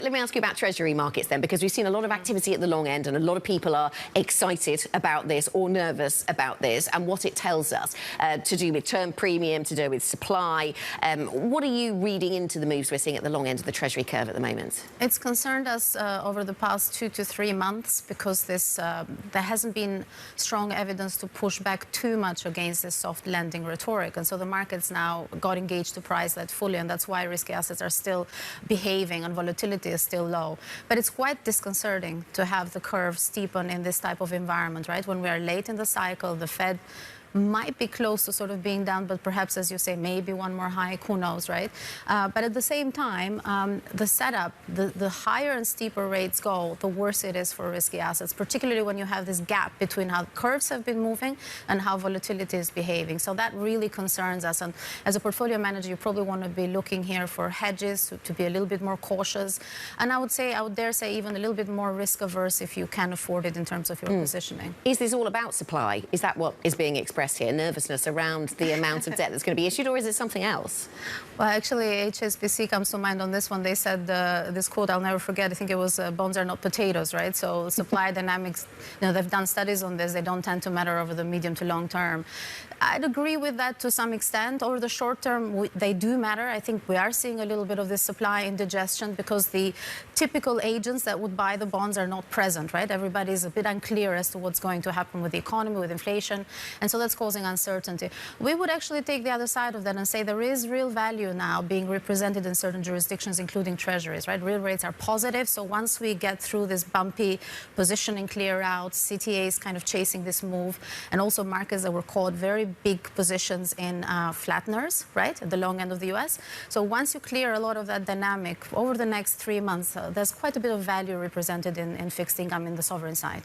Let me ask you about Treasury markets then, because we've seen a lot of activity at the long end and a lot of people are excited about this or nervous about this and what it tells us to do with term premium, to do with supply. What are you reading into the moves we're seeing at the long end of the Treasury curve at the moment? It's concerned us over the past 2 to 3 months because there hasn't been strong evidence to push back too much against this soft lending rhetoric. And so the markets now got engaged to price that fully, and that's why risky assets are still behaving and volatility is still low. But it's quite disconcerting to have the curve steepen in this type of environment, right? When we are late in the cycle, the Fed might be close to sort of being down, but perhaps, as you say, maybe one more hike, who knows, right? But at the same time, the setup, the higher and steeper rates go, the worse it is for risky assets, particularly when you have this gap between how curves have been moving and how volatility is behaving. So that really concerns us. And as a portfolio manager, you probably want to be looking here for hedges to be a little bit more cautious. And I would dare say even a little bit more risk averse if you can afford it in terms of your positioning. Is this all about supply? Is that what is being expressed here, nervousness around the amount of debt that's going to be issued, or is it something else? Well, actually, HSBC comes to mind on this one. They said this quote, I'll never forget, I think it was, bonds are not potatoes, right? So supply dynamics, they've done studies on this. They don't tend to matter over the medium to long term. I'd agree with that to some extent. Over the short term, they do matter. I think we are seeing a little bit of this supply indigestion because the typical agents that would buy the bonds are not present, right? Everybody's a bit unclear as to what's going to happen with the economy, with inflation, and so that's causing uncertainty. We would actually take the other side of that and say there is real value now being represented in certain jurisdictions, including treasuries, right? Real rates are positive, so once we get through this bumpy positioning clear out, CTAs kind of chasing this move, and also markets that were caught very big positions in flatteners, right, at the long end of the US. So once you clear a lot of that dynamic over the next 3 months, there's quite a bit of value represented in fixed income in the sovereign side.